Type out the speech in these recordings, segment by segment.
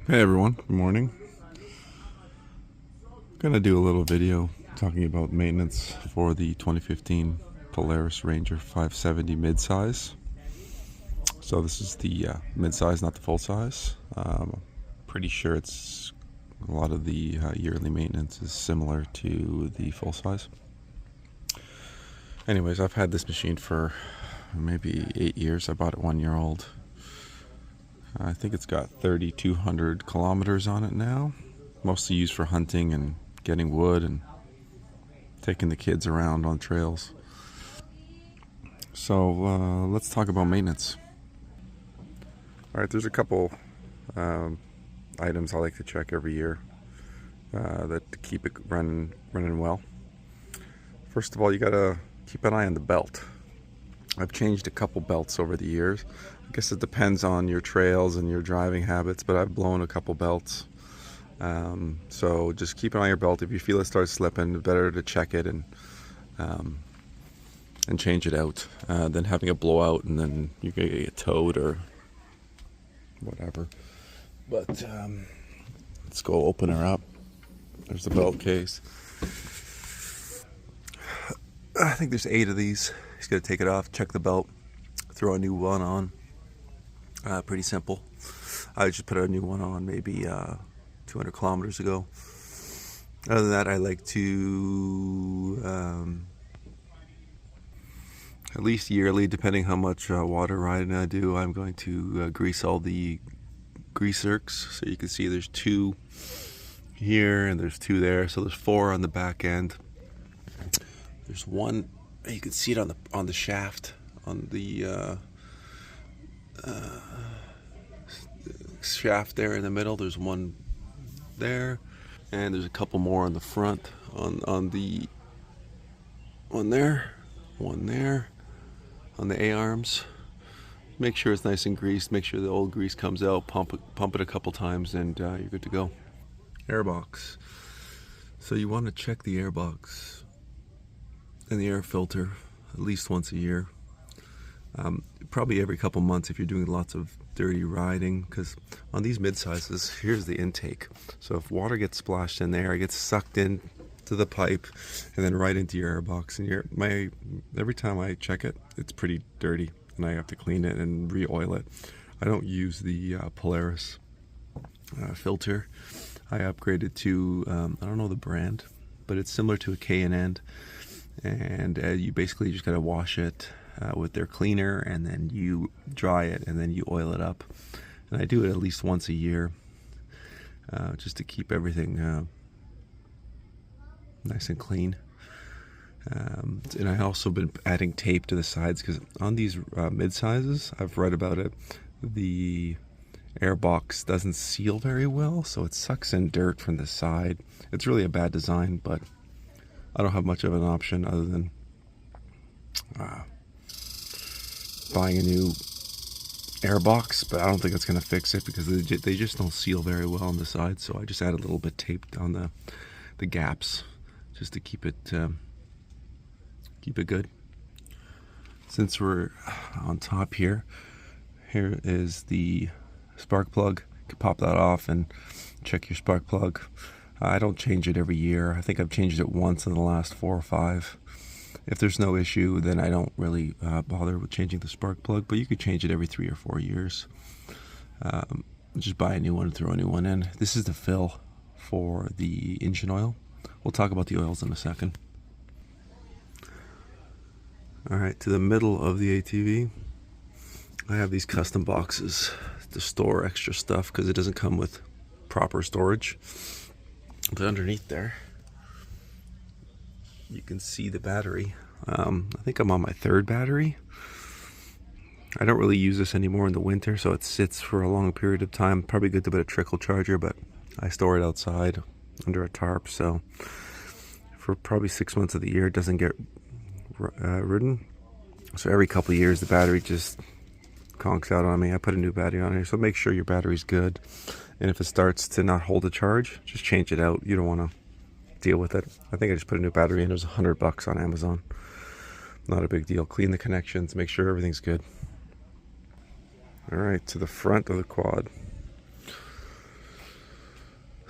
Hey everyone, good morning. I'm gonna do a little video talking about maintenance for the 2015 Polaris Ranger 570 midsize. So this is the midsize, not the full size. Pretty sure it's a lot of the yearly maintenance is similar to the full size. Anyways, I've had this machine for maybe 8 years. I bought it 1 year old. I think it's got 3,200 kilometers on it now, mostly used for hunting and getting wood and taking the kids around on trails. So let's talk about maintenance. All right, there's a couple items I like to check every year that to keep it running well. First of all, you gotta keep an eye on the belt. I've changed a couple belts over the years. I guess it depends on your trails and your driving habits, but I've blown a couple belts. So just keep an eye on your belt. If you feel it starts slipping, better to check it and change it out than having a blowout and then you get towed or whatever. But let's go open her up. There's the belt case. I think there's 8 of these. Just gotta take it off, check the belt, throw a new one on. Pretty simple. I just put a new one on maybe 200 kilometers ago. Other than that, I like to at least yearly, depending how much water riding I do, I'm going to grease all the grease zerks. So you can see there's 2 here and there's 2 there. So there's 4 on the back end. There's 1. You can see it on the shaft on the shaft there in the middle. There's 1 there, and there's a couple more on the front on the 1 there, 1 there on the A-arms. Make sure it's nice and greased. Make sure the old grease comes out. Pump it a couple times, and you're good to go. Airbox. So you want to check the airbox and the air filter at least once a year. Probably every couple months if you're doing lots of dirty riding, because on these mid-sizes, here's the intake. So if water gets splashed in there, it gets sucked in to the pipe and then right into your airbox. And every time I check it, it's pretty dirty and I have to clean it and re-oil it. I don't use the Polaris filter. I upgraded to, I don't know the brand, but it's similar to a K&N. And you basically just gotta wash it with their cleaner, and then you dry it, and then you oil it up. And I do it at least once a year, just to keep everything nice and clean. And I also been adding tape to the sides, because on these mid-sizes, I've read about it, the airbox doesn't seal very well, so it sucks in dirt from the side. It's really a bad design, but I don't have much of an option other than buying a new airbox, but I don't think it's going to fix it because they just don't seal very well on the side. So I just add a little bit taped on the gaps just to keep it good. Since we're on top here is the spark plug. You can pop that off and check your spark plug. I don't change it every year. I think I've changed it once in the last 4 or 5. If there's no issue, then I don't really bother with changing the spark plug, but you could change it every 3 or 4 years. Just buy a new one and throw a new one in. This is the fill for the engine oil. We'll talk about the oils in a second. Alright, to the middle of the ATV, I have these custom boxes to store extra stuff because it doesn't come with proper storage. But underneath there, you can see the battery. I think I'm on my 3rd battery. I don't really use this anymore in the winter, so it sits for a long period of time. Probably good to put a trickle charger, but I store it outside under a tarp, so for probably 6 months of the year it doesn't get ridden. So every couple of years the battery just conks out on me. I put a new battery on here, so make sure your battery's good. And if it starts to not hold a charge, just change it out. You don't want to deal with it. I think I just put a new battery in. It was $100 on Amazon. Not a big deal. Clean the connections, make sure everything's good. All right, to the front of the quad.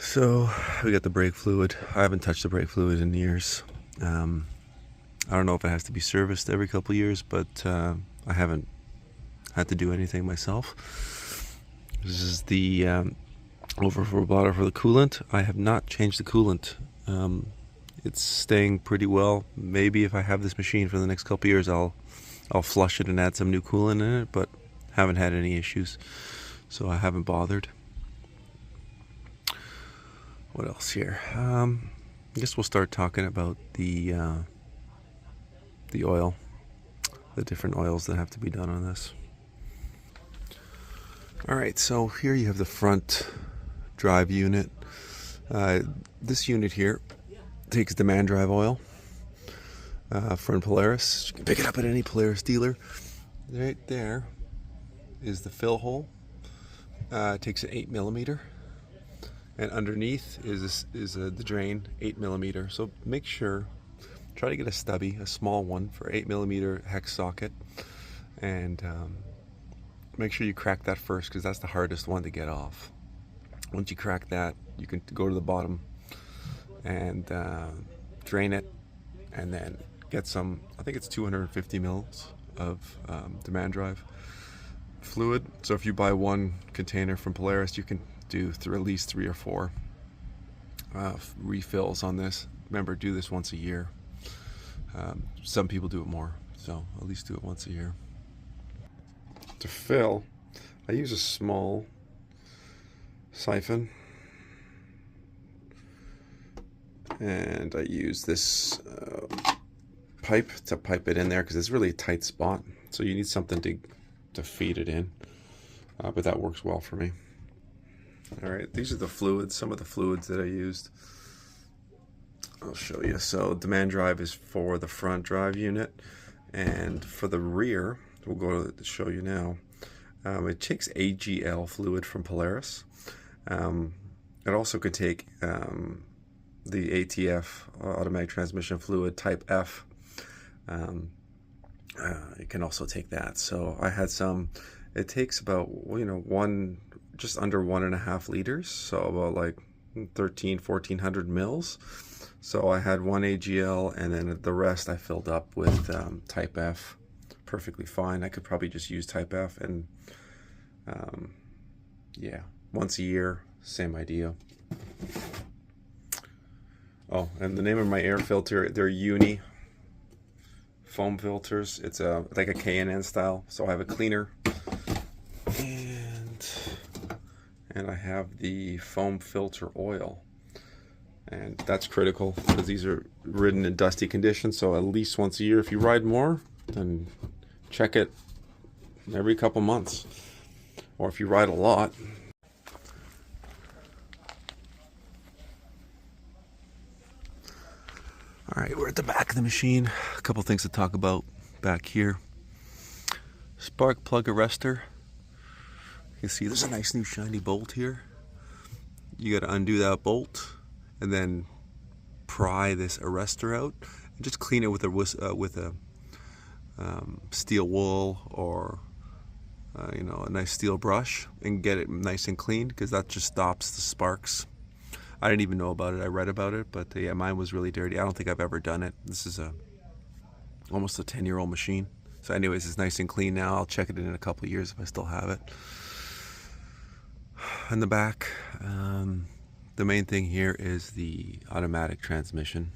So we got the brake fluid. I haven't touched the brake fluid in years. I don't know if it has to be serviced every couple of years, but I haven't had to do anything myself. This is the overflow bladder for the coolant. I have not changed the coolant. It's staying pretty well. Maybe if I have this machine for the next couple of years, I'll flush it and add some new coolant in it, but haven't had any issues, so I haven't bothered. What else here? I guess we'll start talking about the oil, the different oils that have to be done on this. All right, so here you have the front drive unit. This unit here takes demand drive oil from Polaris. You can pick it up at any Polaris dealer. Right there is the fill hole. It takes an 8mm, and underneath is the drain, 8mm. So make sure, try to get a stubby, a small one for 8mm hex socket, and make sure you crack that first, because that's the hardest one to get off. Once you crack that, you can go to the bottom and drain it, and then get some, I think it's 250 mils of demand drive fluid. So if you buy one container from Polaris, you can do at least 3 or 4 refills on this. Remember, do this once a year. Some people do it more, so at least do it once a year. To fill, I use a small siphon, and I use this pipe to pipe it in there, because it's really a tight spot, so you need something to feed it in, but that works well for me. All right, these are the fluids, some of the fluids that I used. I'll show you. So demand drive is for the front drive unit, and for the rear, we'll go to show you now. It takes AGL fluid from Polaris. It also could take the ATF, automatic transmission fluid, type F. It can also take that. So I had some. It takes about, just under 1.5 liters, so about like 1,400 mils. So I had one AGL, and then the rest I filled up with type F. Perfectly fine. I could probably just use type F, and yeah, once a year, same idea. Oh, and the name of my air filter, they're Uni foam filters. It's like a K&N style. So I have a cleaner, and I have the foam filter oil, and that's critical because these are ridden in dusty conditions. So at least once a year. If you ride more, then check it every couple months, or if you ride a lot. All right, we're at the back of the machine. A couple things to talk about back here. Spark plug arrestor. You can see there's a nice new shiny bolt here. You got to undo that bolt and then pry this arrestor out, and just clean it with a steel wool, or a nice steel brush, and get it nice and clean, because that just stops the sparks. I didn't even know about it. I read about it, but yeah, mine was really dirty. I don't think I've ever done it. This is almost a 10-year-old machine. So anyways, it's nice and clean now. I'll check it in a couple of years if I still have it. In the back, the main thing here is the automatic transmission.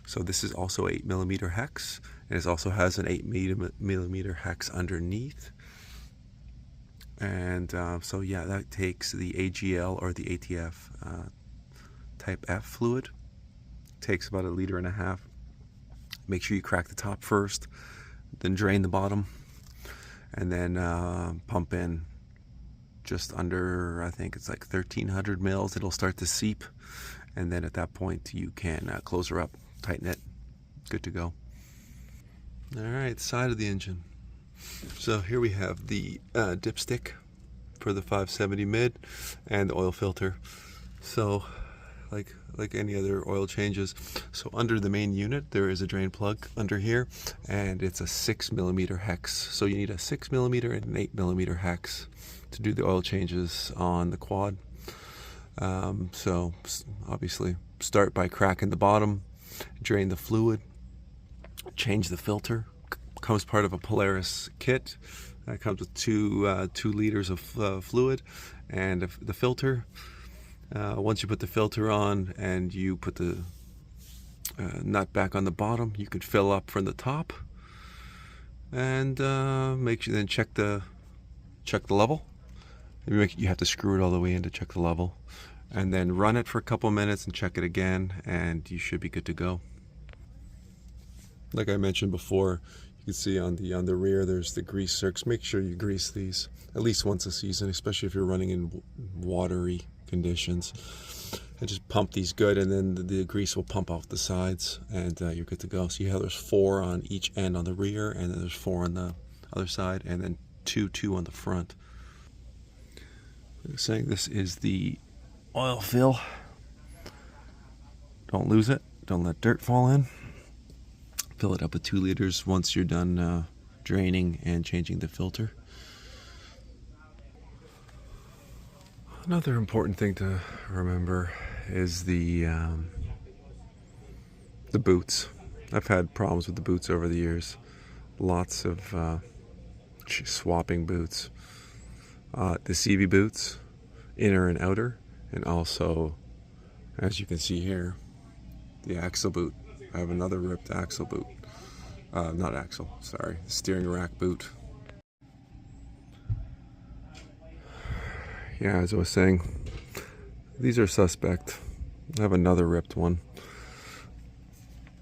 So this is also 8mm hex, and it also has an 8mm hex underneath. And so yeah, that takes the AGL or the ATF type F fluid. Takes about 1.5 liters. Make sure you crack the top first, then drain the bottom, and then pump in just under, I think it's like 1,300 mils. It'll start to seep, and then at that point you can close her up, tighten it, good to go. All right, side of the engine. So here we have the dipstick for the 570 mid and the oil filter. So like any other oil changes, so under the main unit there is a drain plug under here, and it's a 6mm hex. So you need a 6mm and an 8mm hex to do the oil changes on the quad. So obviously start by cracking the bottom, drain the fluid, change the filter. Comes part of a Polaris kit. That comes with 2 liters of fluid and the filter. Once you put the filter on and you put the nut back on the bottom, you could fill up from the top and make sure, then check the level. You have to screw it all the way in to check the level, and then run it for a couple minutes and check it again, and you should be good to go. Like I mentioned before, you can see on the rear there's the grease zerks. Make sure you grease these at least once a season, especially if you're running in watery conditions. And just pump these good, and then the grease will pump off the sides, and you're good to go. See how there's 4 on each end on the rear, and then there's 4 on the other side, and then two on the front. Like I was saying, this is the oil fill. Don't lose it. Don't let dirt fall in. Fill it up with 2 liters once you're done draining and changing the filter. Another important thing to remember is the boots. I've had problems with the boots over the years. Lots of swapping boots. The CV boots, inner and outer, and also, as you can see here, the axle boot. I have another ripped axle boot. Not axle, sorry, steering rack boot. Yeah, as I was saying, these are suspect. I have another ripped one.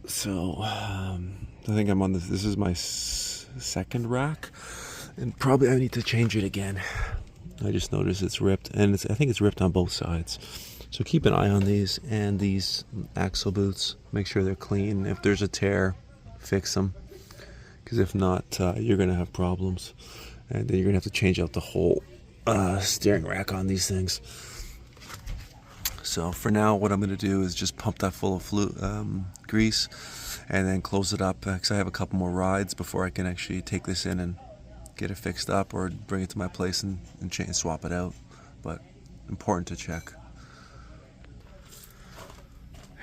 So, I think I'm on this. This is my second rack, and probably I need to change it again. I just noticed it's ripped, and I think it's ripped on both sides. So keep an eye on these and these axle boots. Make sure they're clean. If there's a tear, fix them. Because if not, you're going to have problems. And then you're going to have to change out the whole steering rack on these things. So for now, what I'm going to do is just pump that full of grease and then close it up, because I have a couple more rides before I can actually take this in and get it fixed up or bring it to my place and swap it out. But important to check.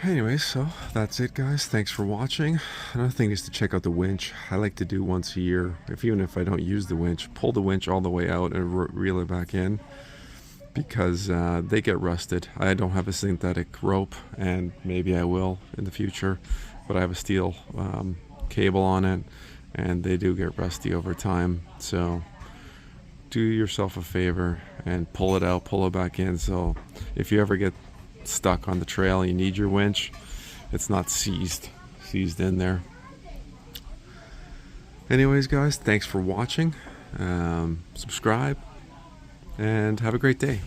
Anyways, so that's it, guys. Thanks for watching. Another thing is to check out the winch. I like to do once a year, even if I don't use the winch, pull the winch all the way out and reel it back in, because they get rusted. I don't have a synthetic rope, and maybe I will in the future, but I have a steel cable on it, and they do get rusty over time. So do yourself a favor and pull it out, pull it back in, so if you ever get stuck on the trail and you need your winch, it's not seized in there. Anyways, guys, thanks for watching. Subscribe and have a great day.